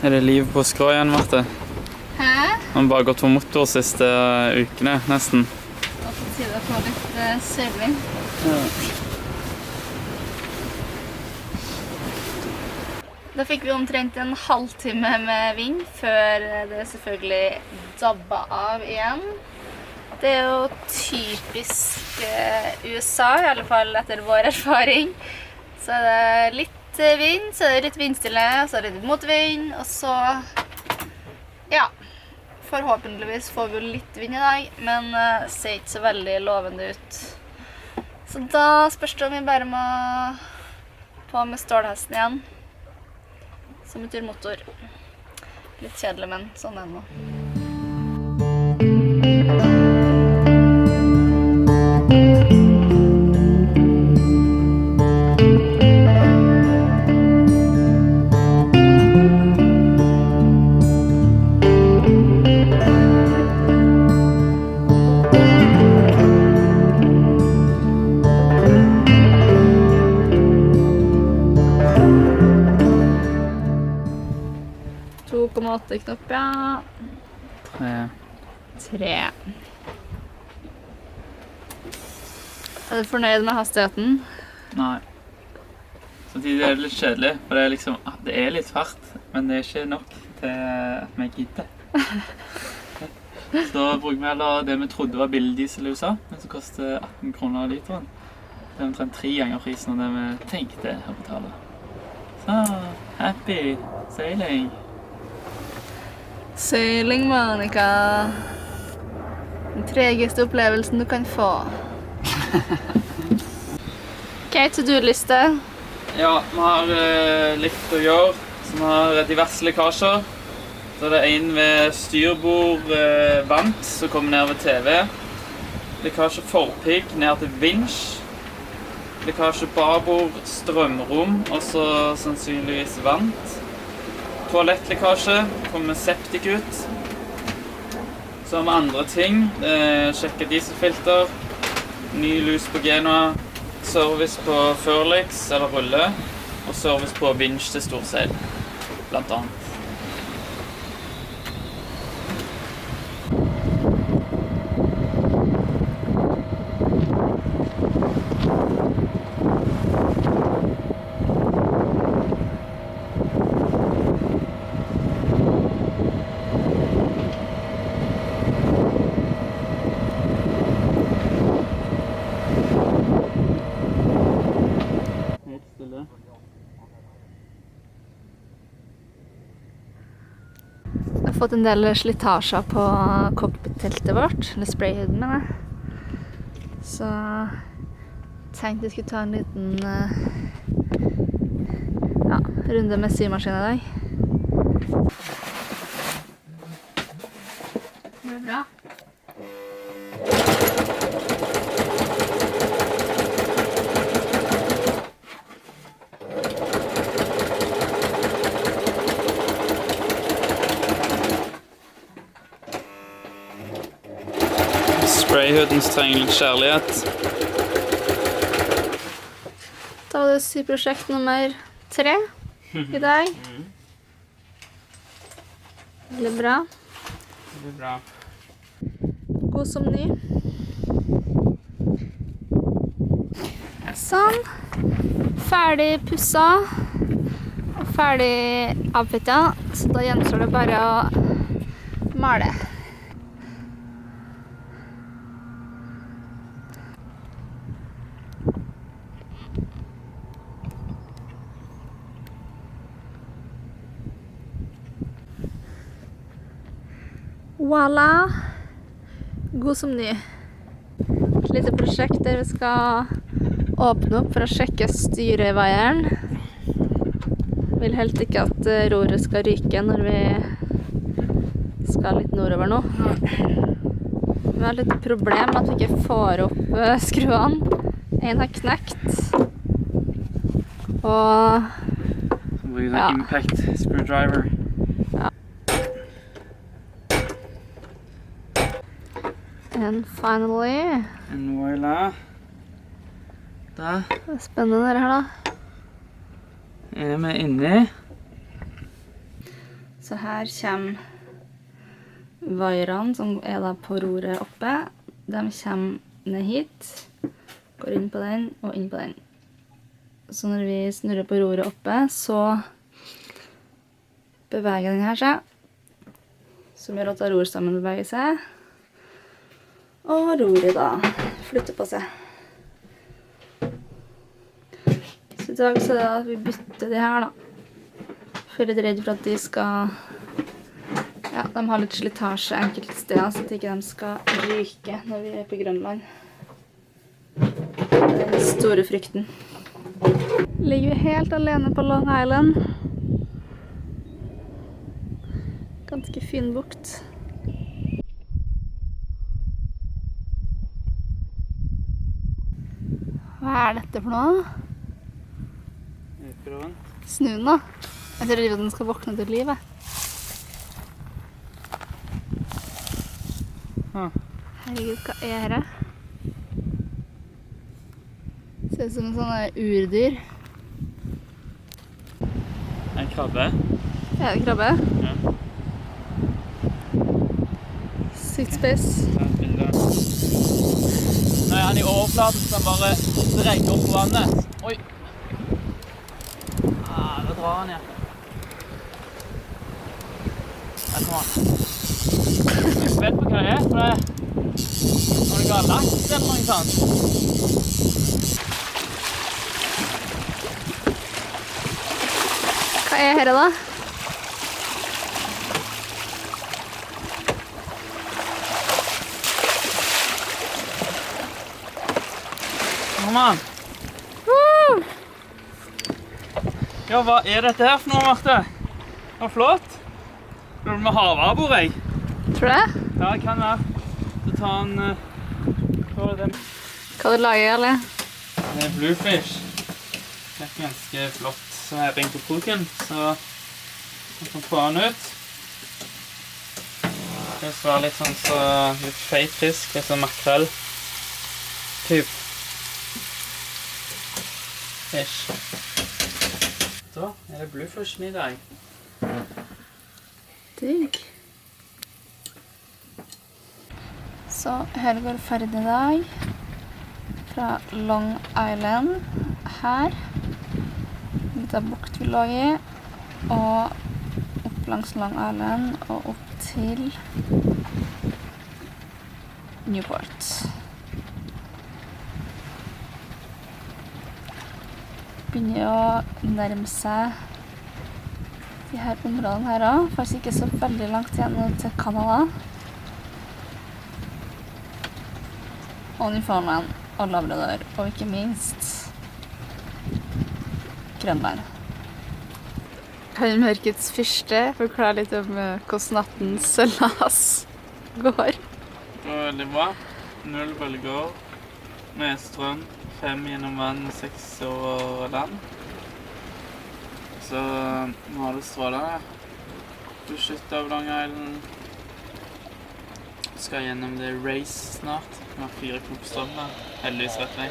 det liv på skrå igjen, Marte? Hæ? Man har bare gått på motor siste ukene, nesten. Og på tide å få litt sølving. Ja. Da fikk vi omtrent en halvtime med vind, før det selvfølgelig dabba av igjen. Det er jo typisk USA, i alle fall etter vår erfaring. Så er det litt vind, så er det litt vindstille, så er det litt motvind, og så, ja, forhåpentligvis får vi jo litt vind i dag, men det ser ikke så veldig lovende ut. Så da spørs det om vi bare må på med stålhesten igjen, som betyr motor. Litt kjedelig, men sånn er det nå. Knopp, ja. 3. Er du fornøyd med hastigheten? Nei. Samtidig er det litt kjedelig, for det er liksom, det er litt fart, men det er ikke nok til at vi gidder. Så da bruker vi heller det vi trodde var billig diesel i USA, men som koster 18 kroner literen. Det er omtrent 3 ganger prisen av det vi tenkte å betale. Så, happy sailing! Sailing, Monica. Den tregeste opplevelsen du kan få. Ok, to-do-liste. Ja, vi har litt å gjøre. Så vi har diverse lekkasjer. Så er det en ved styrbord vant, som kommer ned ved TV. Lekkasje forpigg ned til vinsj. Lekkasje babord, strømrom, og så sannsynligvis vant. Toalettlekkasje, kommer septik ut. Så har vi andre ting. Sjekke dieselfilter, ny lus på Genoa, service på Furlix eller rulle, og service på vinsj til storseil, blant annet. Jeg har fått en del slitasjer på cockpit-teltet vårt, eller sprayhooden med det. Så jeg tenkte jeg skulle ta en liten runde med symaskinen i dag. Det er bra. Sprayhooden trenger litt kjærlighet. Da var det syprosjekt nummer 3 i dag. Veldig bra. Veldig bra. God som ny. Sånn. Ferdig pusset. Og ferdig avfittet. Så da gjenstår det bare å male. Voilà! God som ny. Et lite prosjekt der vi skal åpne opp for å sjekke styrevaieren. Vil helt ikke at roret skal ryke når vi skal litt nordover nå. Vi har litt problem med at vi ikke får opp skruene. En har knekt. Og Ja. Impact screwdriver. Ja. And finally. And voila. Da Det er spennende det her da. er vi inne. Så her kommer vaierne som da på roret oppe. De kommer ned hit, går inn på den og inn på den. Så når vi snurrer på roret oppe, så beveger den her seg, som gjør at rorstammen beveger seg, og roret da flytter på seg. Så i dag så er det at vi bytter de her da, for jeg er litt redd for at de skal, ja, de har litt slitasje enkelte steder, så at ikke de skal ryke når vi er på Grønland. Det er den store frykten. Ligger vi helt alene på Long Island. Ganske fin bukt. Hva er dette for noe? Snu den da. Jeg tror at den skal våkne til livet. Herregud, hva er det? Ser ut som en sånn urdyr. En krabbe. Er det krabbe? Ja. Sykt space. Nå er han i overflaten, så han bare dreier opp på vannet. Oi! Da drar han, ja. Der kommer han. Jeg er spent på hva det er, for det er noe laks eller noe sånt. Hva er her da? Kom an! Ja, hva er dette her for noe, Marte? Det var flott. Det var med havabbor, jeg. Tror du det? Ja, det kan være. Så ta en... Hva er det? Hva du lager, eller? Det er bluefish. Det er ganske flott. Så jeg ringte på kroken, så jeg kan få den ut. Det skal være litt sånn så litt feit fisk, litt sånn makrell. Typ. Fish. Da er det bluefishen i dag. Digg. Så her går ferdig dag fra Long Island her. Litt av bukt vi lå i, og opp langs Long Island og opp til Newport. Begynner å nærme seg de her områdene her også. Faktisk ikke så veldig langt igjen til Canada. Og Newfoundland og Labrador, og ikke minst Grønland. Kan mørkets fyrste forklare litt om hvordan nattens seilas går? Det var veldig bra. 0 bølger, med strøm, 5 gjennom vann, 6 over land. Så nå har det strålende. Budsjett av Long Island. Skal gjennom det race snart. Vi har 4 knopstrømmer, heldigvis rett vei.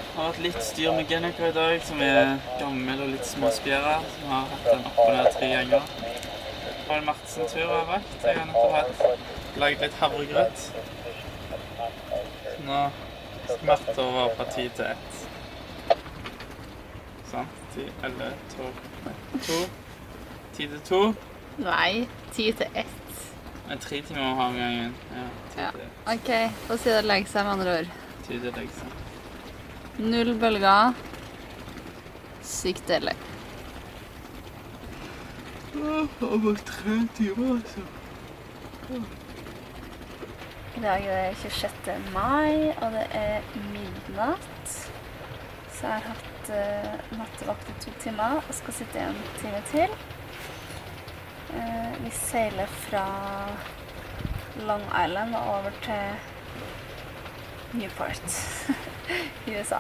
Jeg har hatt litt styr med Gennica i dag, som er gammel og litt småspjæret, som har hatt den opp og ned 3 ganger. Karl Martsen-tur har vært. Jeg har nettopp laget litt havregrøt. Nå skal Marte over fra 10 til 1. Sant? 10, eller 2. 2. 10 til 2. Nei, 10 til 1. Men 3 timer må ha om gangen. Ja, 10 til 1. Ok, da sier det legge seg med andre ord. 10 til legge seg. 0 bølger. Sykt deilig. Over 3 timer, altså. I dag er det 26. mai, og det er midnatt. Så jeg har hatt nattevakt i 2 timer, og skal sitte 1 time til. Vi seiler fra Long Island og over til Newport i USA.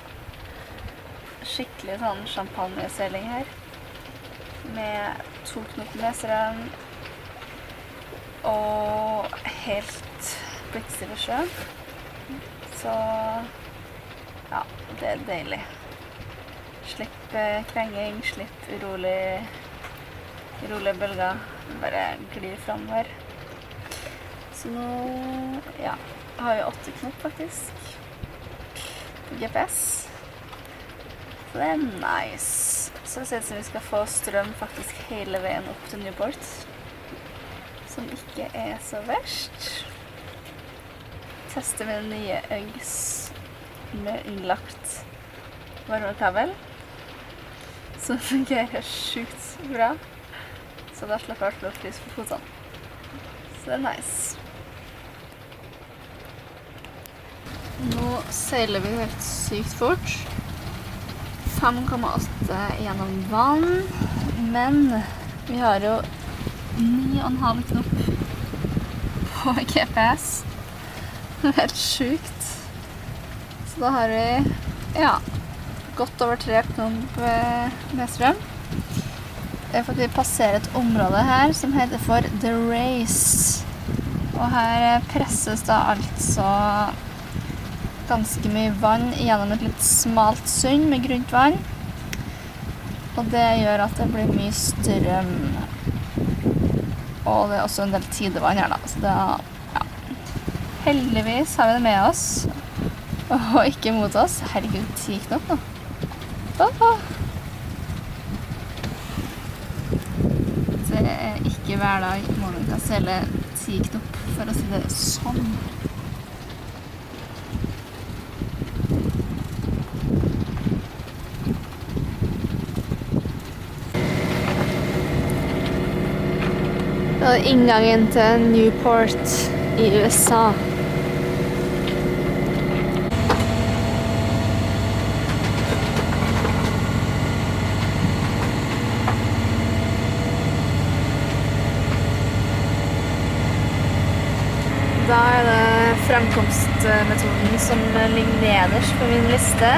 Skikkelig sånn champagneseiling her, med 2 knop med strøm og helt blikkstille sjø. Så ja, det er deilig. Slipp krenging, slipp urolig rolige bølger bare glir fremover. Så nå, ja, har vi 8 knop faktisk på GPS. Så det nice. Så det ser ut som vi skal få strøm faktisk hele veien opp til Newport, som ikke så verst. Tester med den nye Uggs med innlagt varmekabel, som fungerer sjukt bra. Så da slipper jeg å fryse på fotene. Så det nice. Nå seiler vi helt sykt fort. 5,8 gjennom vann, men vi har jo 9,5 knop på GPS. Det helt sjukt. Så da har vi, ja, godt over 3 knop med strøm. Det for at vi passerer et område her som heter for The Race. Og her presses da altså ganske mye vann gjennom et litt smalt sund med grunt vann. Og det gjør at det blir mye strøm. Og det også en del tidevann her da. Så det ja. Heldigvis har vi det med oss. Og ikke mot oss. Herregud, 10 knop nå. Det ikke hver dag man kan seile 10 knop, for å si det sånn. Det er inngangen til Newport i USA. Da er det fremkomstmetoden som ligger nederst på min liste.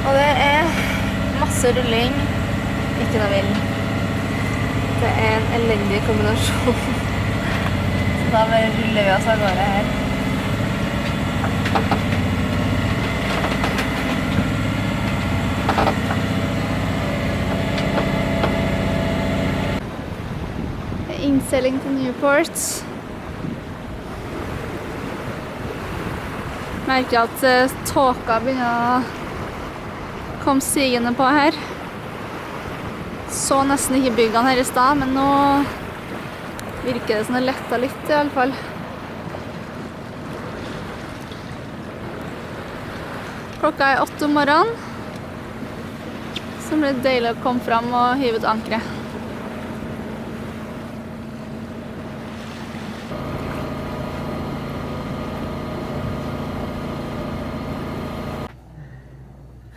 Og det er masse rulling, ikke noe vill. Det er en elendig kombinasjon. Så da bare ruller vi oss av gårde her. Innseiling til Newport. Merker at tåka begynner å komme sigende på her. Så nesten ikke byggene her i sted, men nå virker det som det lettet litt i alle fall. Klokka er 8 om morgenen, så det blir deilig å komme frem og hive ut ankeret.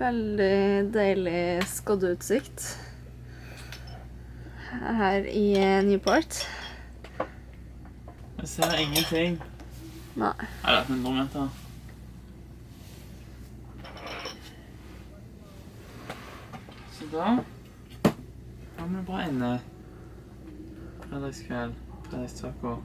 Veldig deilig skoddeutsikt her i Newport. Jeg ser ingenting. Nei. Det er 100 meter. Så da har vi bra inne. Fredagskveld, fredagstaco.